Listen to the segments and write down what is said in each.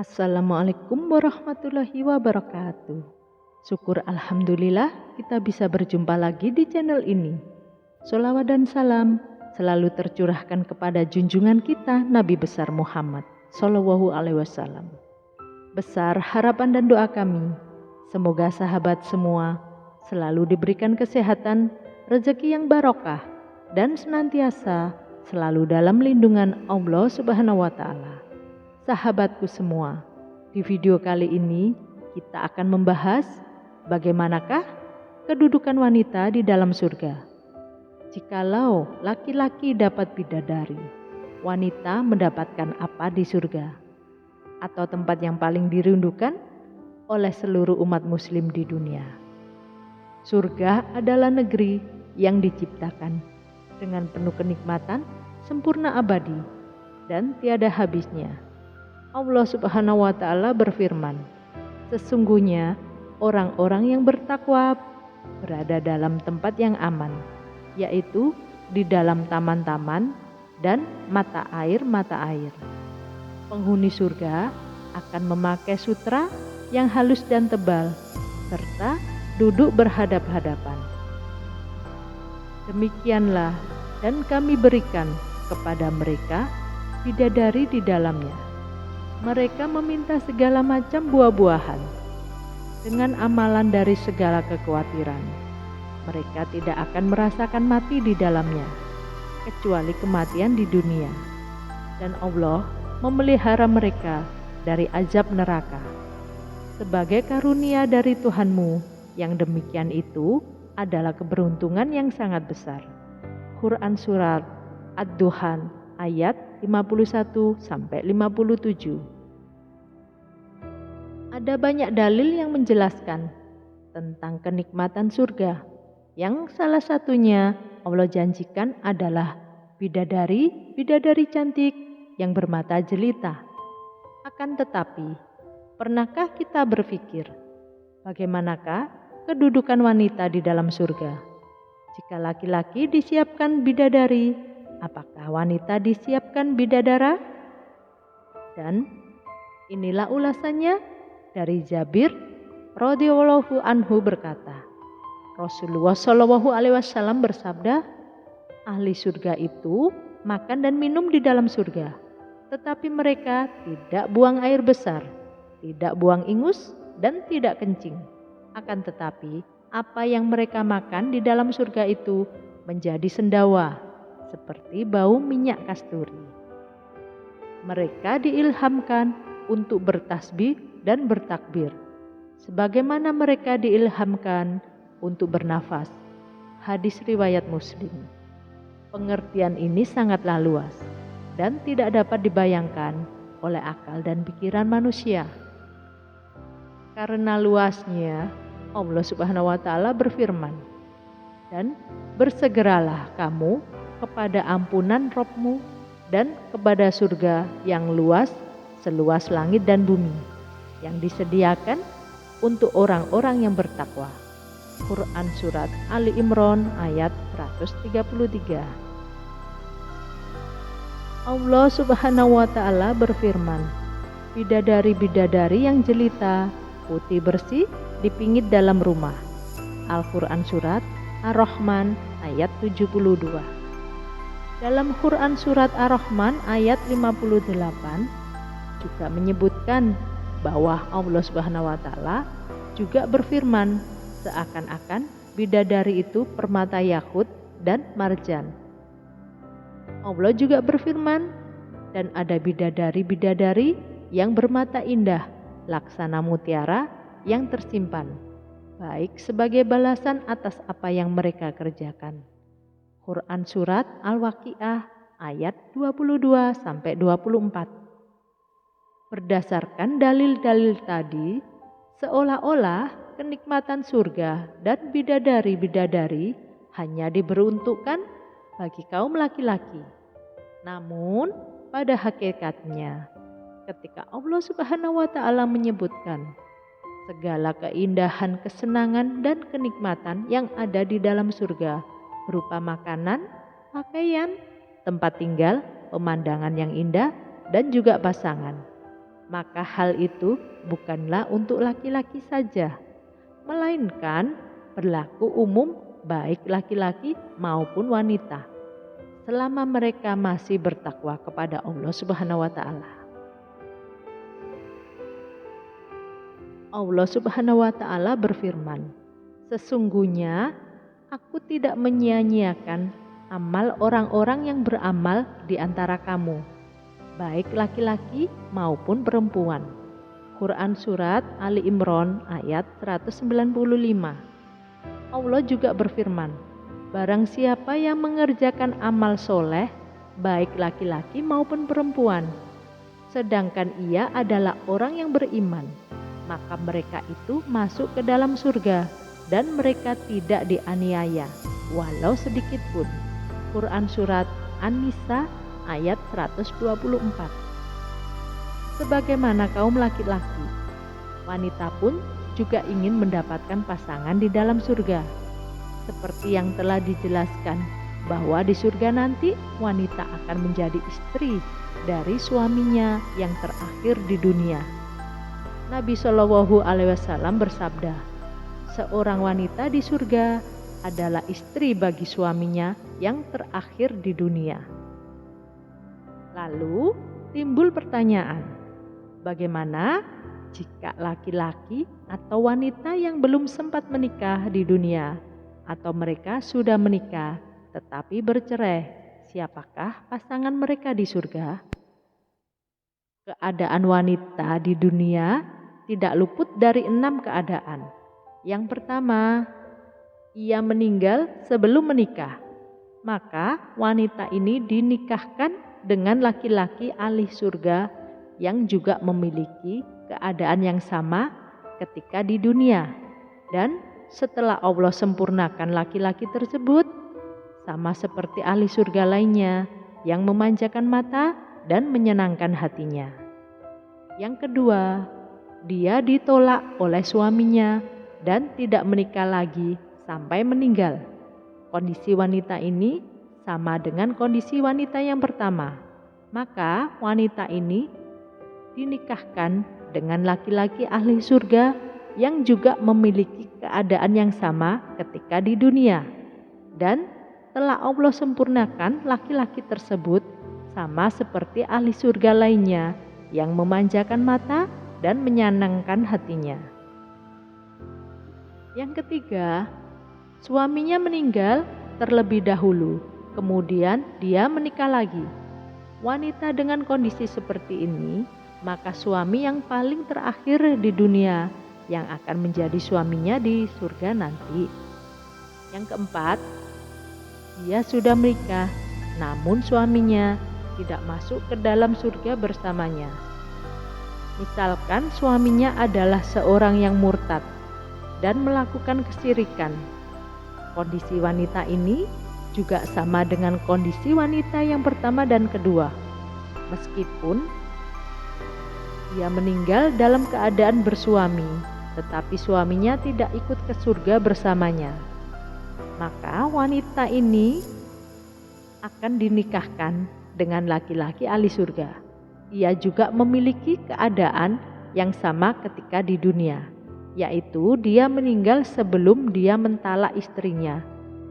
Assalamualaikum warahmatullahi wabarakatuh. Syukur alhamdulillah kita bisa berjumpa lagi di channel ini. Sholawat dan salam selalu tercurahkan kepada junjungan kita Nabi besar Muhammad Sallallahu Alaihi Wasallam. Besar harapan dan doa kami, semoga sahabat semua selalu diberikan kesehatan, rezeki yang barokah, dan senantiasa selalu dalam lindungan Allah Subhanahu wa Ta'ala. Sahabatku semua, di video kali ini kita akan membahas bagaimanakah kedudukan wanita di dalam surga. Jikalau laki-laki dapat bidadari, wanita mendapatkan apa di surga? Atau tempat yang paling dirindukan oleh seluruh umat muslim di dunia. Surga adalah negeri yang diciptakan dengan penuh kenikmatan, sempurna abadi, dan tiada habisnya. Allah Subhanahu wa Ta'ala berfirman, sesungguhnya orang-orang yang bertakwa berada dalam tempat yang aman, yaitu di dalam taman-taman dan mata air. Penghuni surga akan memakai sutra yang halus dan tebal, serta duduk berhadap-hadapan. Demikianlah dan kami berikan kepada mereka bidadari di dalamnya. Mereka meminta segala macam buah-buahan dengan amalan dari segala kekhawatiran. Mereka tidak akan merasakan mati di dalamnya, kecuali kematian di dunia. Dan Allah memelihara mereka dari azab neraka. Sebagai karunia dari Tuhanmu, yang demikian itu adalah keberuntungan yang sangat besar. Quran Surat Ad-Duhan ayat 51-57. Ada banyak dalil yang menjelaskan tentang kenikmatan surga, yang salah satunya Allah janjikan adalah bidadari cantik yang bermata jelita. Akan tetapi, pernahkah kita berpikir bagaimanakah kedudukan wanita di dalam surga? Jika laki-laki disiapkan bidadari, apakah wanita disiapkan bidadara? Dan inilah ulasannya dari Jabir radhiyallahu anhu berkata, Rasulullah Shallallahu Alaihi Wasallam bersabda, ahli surga itu makan dan minum di dalam surga, tetapi mereka tidak buang air besar, tidak buang ingus, dan tidak kencing. Akan tetapi apa yang mereka makan di dalam surga itu menjadi sendawa, seperti bau minyak kasturi. Mereka diilhamkan untuk bertasbih dan bertakbir, sebagaimana mereka diilhamkan untuk bernafas. Hadis riwayat Muslim. Pengertian ini sangatlah luas dan tidak dapat dibayangkan oleh akal dan pikiran manusia. Karena luasnya, Allah Subhanahu wa Ta'ala berfirman, dan bersegeralah kamu kepada ampunan Rabb-mu dan kepada surga yang luas seluas langit dan bumi, yang disediakan untuk orang-orang yang bertakwa. Quran Surat Ali Imran ayat 133. Allah Subhanahu wa Ta'ala berfirman, bidadari-bidadari yang jelita, putih bersih, dipingit dalam rumah. Al-Quran Surat Ar-Rahman ayat 72. Dalam Quran Surat Ar-Rahman ayat 58 juga menyebutkan bahwa Allah Subhanahu wa Ta'ala juga berfirman seakan-akan bidadari itu permata yakut dan marjan. Allah juga berfirman, dan ada bidadari-bidadari yang bermata indah laksana mutiara yang tersimpan, baik sebagai balasan atas apa yang mereka kerjakan. Quran Surat Al-Waqiah ayat 22-24. Berdasarkan dalil-dalil tadi, seolah-olah kenikmatan surga dan bidadari-bidadari hanya diperuntukkan bagi kaum laki-laki. Namun, pada hakikatnya, ketika Allah Subhanahu wa Ta'ala menyebutkan segala keindahan, kesenangan, dan kenikmatan yang ada di dalam surga berupa makanan, pakaian, tempat tinggal, pemandangan yang indah, dan juga pasangan, maka hal itu bukanlah untuk laki-laki saja, melainkan berlaku umum baik laki-laki maupun wanita, selama mereka masih bertakwa kepada Allah Subhanahu wa Ta'ala. Allah Subhanahu wa Ta'ala berfirman, "Sesungguhnya Aku tidak menyia-nyiakan amal orang-orang yang beramal di antara kamu, baik laki-laki maupun perempuan." Quran Surat Ali Imran ayat 195. Allah juga berfirman, "Barang siapa yang mengerjakan amal soleh, baik laki-laki maupun perempuan, sedangkan ia adalah orang yang beriman, maka mereka itu masuk ke dalam surga dan mereka tidak dianiaya, walau sedikit pun." Quran Surat An-Nisa ayat 124. Sebagaimana kaum laki-laki, wanita pun juga ingin mendapatkan pasangan di dalam surga. Seperti yang telah dijelaskan bahwa di surga nanti wanita akan menjadi istri dari suaminya yang terakhir di dunia. Nabi Shallallahu Alaihi Wasallam bersabda, "Seorang wanita di surga adalah istri bagi suaminya yang terakhir di dunia." Lalu timbul pertanyaan, bagaimana jika laki-laki atau wanita yang belum sempat menikah di dunia atau mereka sudah menikah tetapi bercerai, siapakah pasangan mereka di surga? Keadaan wanita di dunia tidak luput dari 6 keadaan. Yang pertama, ia meninggal sebelum menikah. Maka wanita ini dinikahkan dengan laki-laki ahli surga yang juga memiliki keadaan yang sama ketika di dunia. Dan setelah Allah sempurnakan laki-laki tersebut, sama seperti ahli surga lainnya yang memanjakan mata dan menyenangkan hatinya. Yang kedua, dia ditolak oleh suaminya dan tidak menikah lagi sampai meninggal. Kondisi wanita ini sama dengan kondisi wanita yang pertama. Maka wanita ini dinikahkan dengan laki-laki ahli surga yang juga memiliki keadaan yang sama ketika di dunia. Dan telah Allah sempurnakan laki-laki tersebut sama seperti ahli surga lainnya yang memanjakan mata dan menyenangkan hatinya. Yang ketiga, suaminya meninggal terlebih dahulu, kemudian dia menikah lagi. Wanita dengan kondisi seperti ini, maka suami yang paling terakhir di dunia yang akan menjadi suaminya di surga nanti. Yang keempat, dia sudah menikah, namun suaminya tidak masuk ke dalam surga bersamanya. Misalkan suaminya adalah seorang yang murtad dan melakukan kesyirikan. Kondisi wanita ini juga sama dengan kondisi wanita yang pertama dan kedua. Meskipun dia meninggal dalam keadaan bersuami, tetapi suaminya tidak ikut ke surga bersamanya. Maka wanita ini akan dinikahkan dengan laki-laki ahli surga. Ia juga memiliki keadaan yang sama ketika di dunia, yaitu dia meninggal sebelum dia mentalak istrinya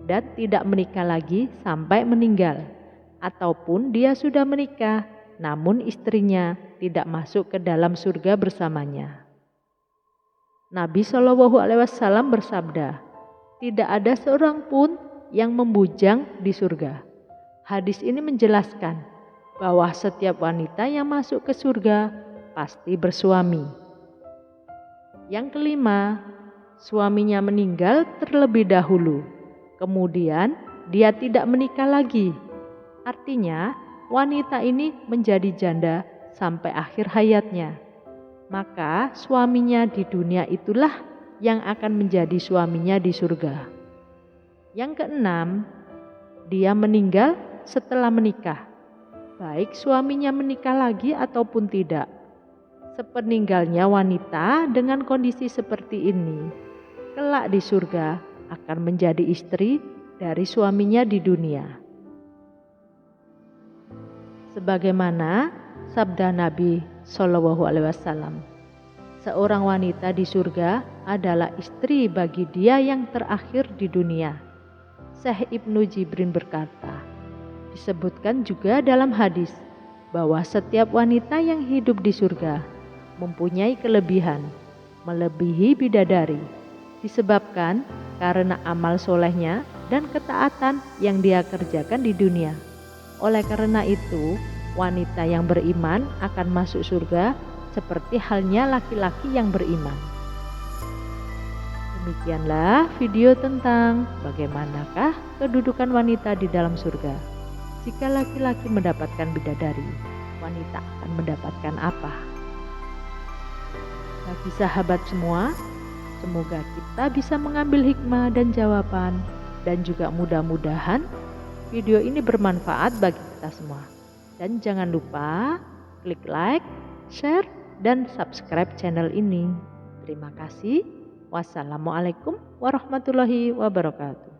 dan tidak menikah lagi sampai meninggal, ataupun dia sudah menikah namun istrinya tidak masuk ke dalam surga bersamanya. Nabi Shallallahu Alaihi Wasallam bersabda, "Tidak ada seorang pun yang membujang di surga." Hadis ini menjelaskan bahwa setiap wanita yang masuk ke surga pasti bersuami. Yang kelima, suaminya meninggal terlebih dahulu, kemudian dia tidak menikah lagi. Artinya, wanita ini menjadi janda sampai akhir hayatnya. Maka suaminya di dunia itulah yang akan menjadi suaminya di surga. Yang keenam, dia meninggal setelah menikah, baik suaminya menikah lagi ataupun tidak. Sepeninggalnya wanita dengan kondisi seperti ini, kelak di surga akan menjadi istri dari suaminya di dunia. Sebagaimana sabda Nabi Shallallahu Alaihi Wasallam. Seorang wanita di surga adalah istri bagi dia yang terakhir di dunia. Syekh Ibnu Jibrin berkata, disebutkan juga dalam hadis bahwa setiap wanita yang hidup di surga mempunyai kelebihan, melebihi bidadari, disebabkan karena amal solehnya dan ketaatan yang dia kerjakan di dunia. Oleh karena itu, wanita yang beriman akan masuk surga seperti halnya laki-laki yang beriman. Demikianlah video tentang bagaimanakah kedudukan wanita di dalam surga. Jika laki-laki mendapatkan bidadari, wanita akan mendapatkan apa? Bagi sahabat semua, semoga kita bisa mengambil hikmah dan jawaban, dan juga mudah-mudahan video ini bermanfaat bagi kita semua. Dan jangan lupa klik like, share, dan subscribe channel ini. Terima kasih. Wassalamualaikum warahmatullahi wabarakatuh.